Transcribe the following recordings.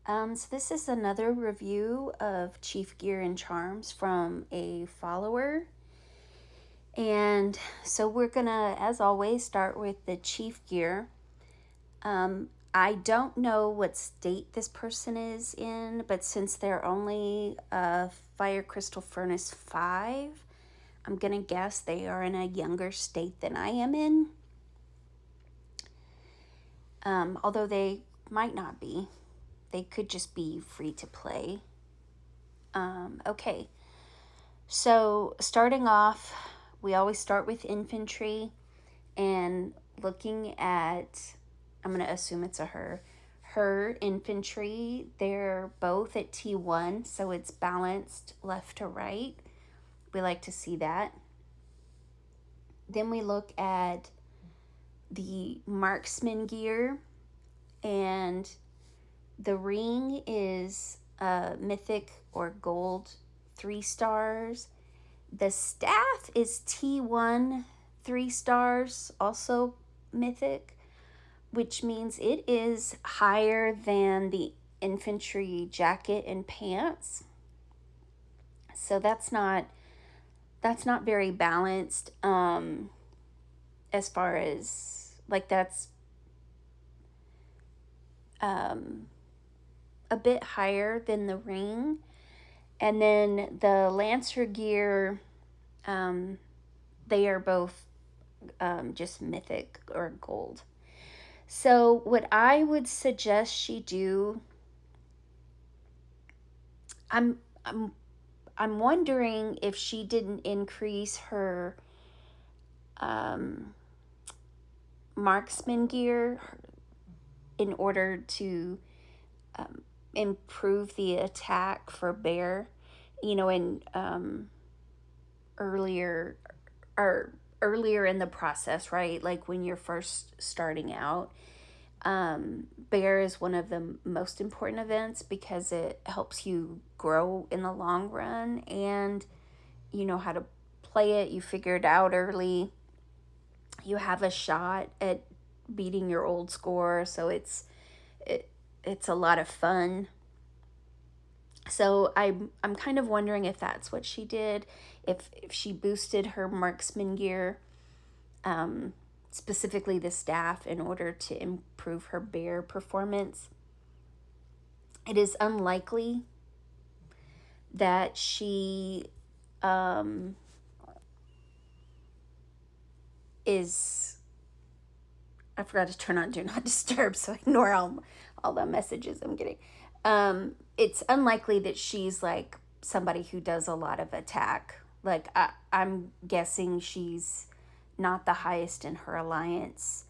So this is another review of Chief Gear and Charms from a follower. And so we're gonna, as always, start with the Chief Gear. I don't know what state this person is in, but since they're only a Fire Crystal Furnace 5, I'm gonna guess they are in a younger state than I am in. Although they might not be. They could just be free to play. Okay, so starting off, we always start with infantry and looking at, I'm going to assume it's a her. Her infantry, they're both at T1, so it's balanced left to right. We like to see that. Then we look at the marksman gear, and the ring is mythic or gold 3 stars. The staff is T1 3 stars, also mythic, which means it is higher than the infantry jacket and pants. So that's not very balanced, as far as like that's a bit higher than the ring. And then the Lancer gear, they are both just mythic or gold. So what I would suggest she do, I'm wondering if she didn't increase her marksman gear in order to improve the attack for bear. In earlier in the process, right? Like when you're first starting out, bear is one of the most important events because it helps you grow in the long run, and you know how to play it. You figure it out early. You have a shot at beating your old score, so it's a lot of fun. So I'm kind of wondering if that's what she did, if she boosted her marksman gear, specifically the staff, in order to improve her bear performance. It is unlikely that she is. I forgot to turn on Do Not Disturb, so ignore all the messages I'm getting. It's unlikely that she's like somebody who does a lot of attack. Like I'm guessing she's not the highest in her alliance.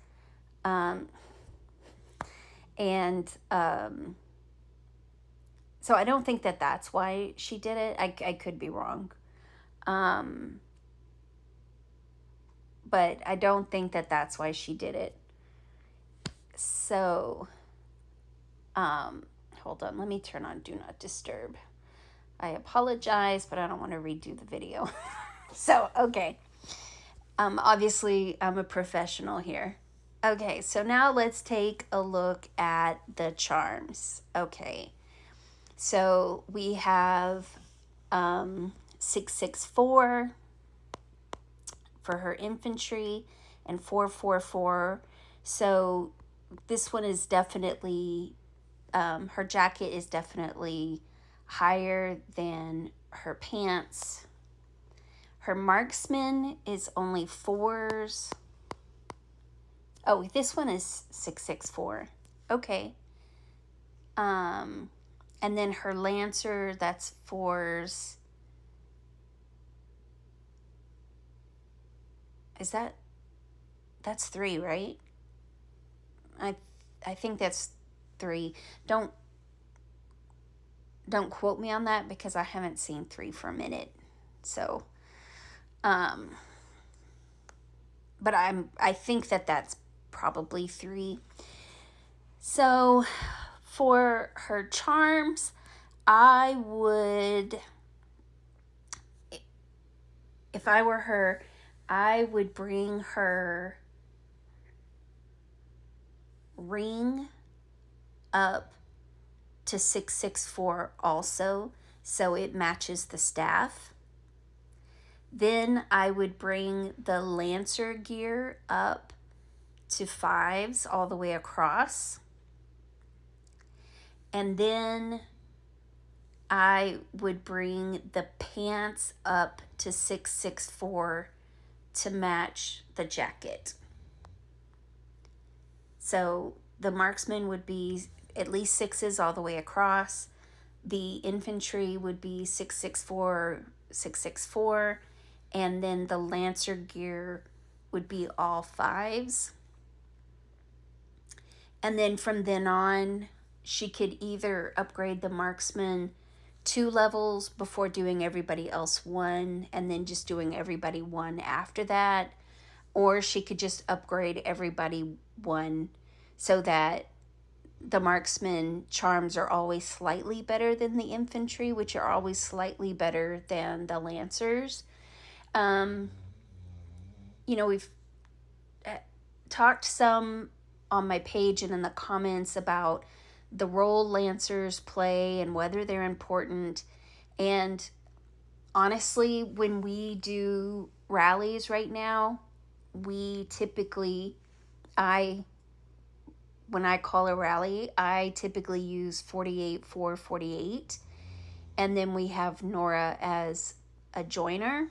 And so I don't think that that's why she did it. I could be wrong. But I don't think that that's why she did it. So, hold on. Let me turn on Do Not Disturb. I apologize, but I don't want to redo the video. So, okay. Obviously, I'm a professional here. Okay, so now let's take a look at the charms. Okay, so we have 664 for her infantry and 444. So this one is definitely, her jacket is definitely higher than her pants. Her marksman is only 4s. Oh, this one is 664. Okay. And then her lancer, that's 4s. That's 3, right? I think that's 3. Don't quote me on that because I haven't seen 3 for a minute. So, but I think that that's probably 3. So for her charms, I would, if I were her, I would bring her ring up to 664 also, so it matches the staff. Then I would bring the Lancer gear up to 5s all the way across. And then I would bring the pants up to 664 to match the jacket. So the marksman would be at least 6s all the way across. The infantry would be 664, 664, and then the Lancer gear would be all 5s. And then from then on, she could either upgrade the marksman 2 levels before doing everybody else 1, and then just doing everybody 1 after that, or she could just upgrade everybody 1 so that the marksman charms are always slightly better than the infantry, which are always slightly better than the lancers. We've talked some on my page and in the comments about the role lancers play and whether they're important. And honestly, when we do rallies right now, we typically, when I call a rally, I typically use 48, 448. And then we have Nora as a joiner.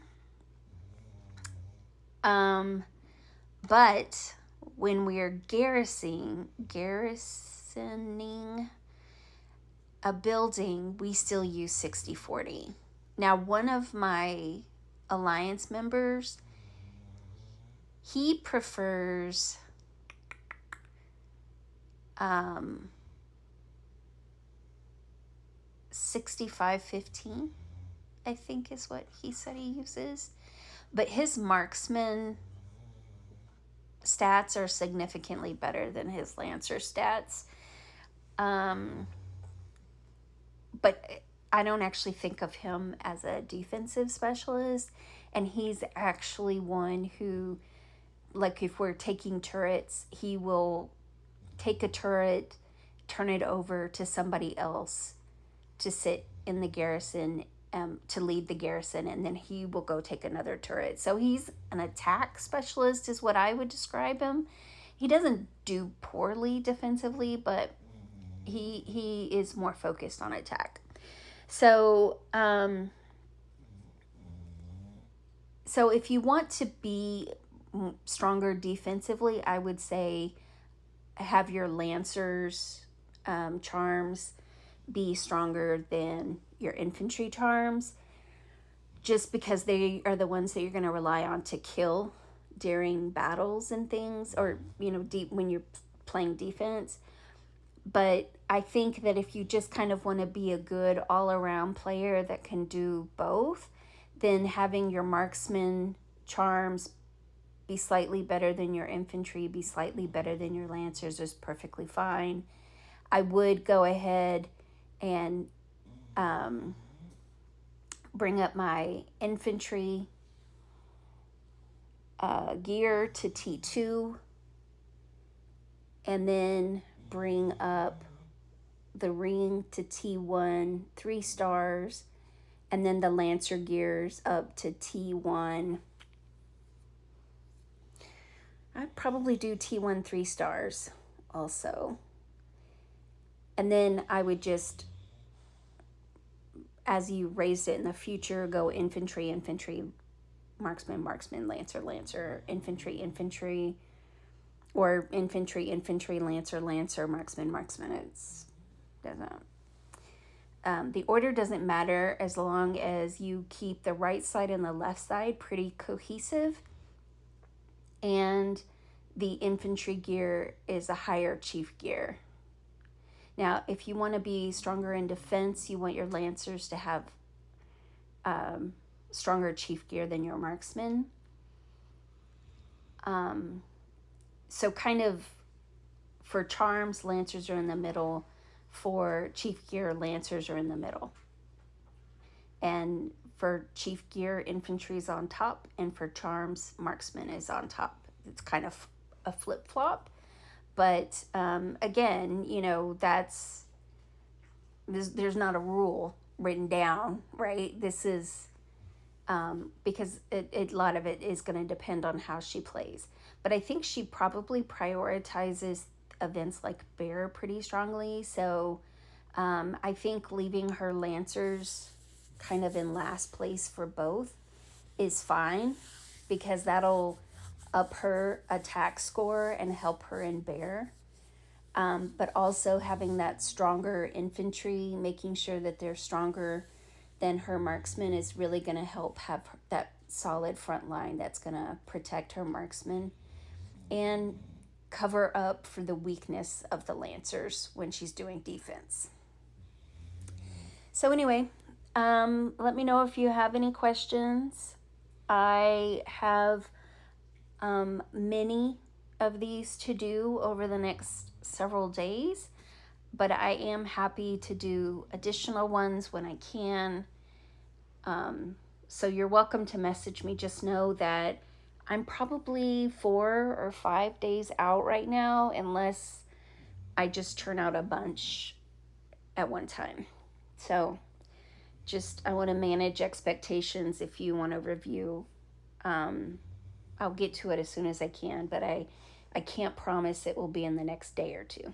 But when we're garrisoning a building, we still use 60-40. Now, one of my alliance members, he prefers 65-15, I think is what he said he uses. But his marksman stats are significantly better than his Lancer stats. But I don't actually think of him as a defensive specialist. And he's actually one who, like if we're taking turrets, he will take a turret, turn it over to somebody else to sit in the garrison, to lead the garrison, and then he will go take another turret. So he's an attack specialist is what I would describe him. He doesn't do poorly defensively, but he is more focused on attack. So so if you want to be stronger defensively, I would say have your Lancers charms be stronger than your infantry charms, just because they are the ones that you're going to rely on to kill during battles and things, or deep when you're playing defense. But I think that if you just kind of want to be a good all-around player that can do both, then having your marksman charms be slightly better than your infantry, be slightly better than your Lancers is perfectly fine. I would go ahead and bring up my infantry gear to T2, and then bring up the ring to T1, 3 stars, and then the Lancer gears up to T1. I'd probably do T1 3 stars also. And then I would just, as you raise it in the future, go infantry, infantry, marksman, marksman, Lancer, Lancer, infantry, infantry, or infantry, infantry, Lancer, Lancer, marksman, marksman. It's doesn't. The order doesn't matter as long as you keep the right side and the left side pretty cohesive. And the infantry gear is a higher chief gear. Now, if you want to be stronger in defense, you want your Lancers to have stronger chief gear than your marksmen. So kind of for charms, Lancers are in the middle. For chief gear, Lancers are in the middle. And for chief gear, infantry is on top. And for charms, marksman is on top. It's kind of a flip-flop. But again, that's there's not a rule written down, right? This is because a lot of it is going to depend on how she plays. But I think she probably prioritizes events like Bear pretty strongly. So I think leaving her Lancers kind of in last place for both is fine, because that'll up her attack score and help her in Bear. But also having that stronger infantry, making sure that they're stronger than her marksman, is really going to help have that solid front line that's going to protect her marksman and cover up for the weakness of the Lancers when she's doing defense. So anyway, let me know if you have any questions. I have many of these to do over the next several days, but I am happy to do additional ones when I can. So you're welcome to message me. Just know that I'm probably 4 or 5 days out right now, unless I just turn out a bunch at one time. So just, I want to manage expectations. If you want to review, I'll get to it as soon as I can, but I can't promise it will be in the next day or two.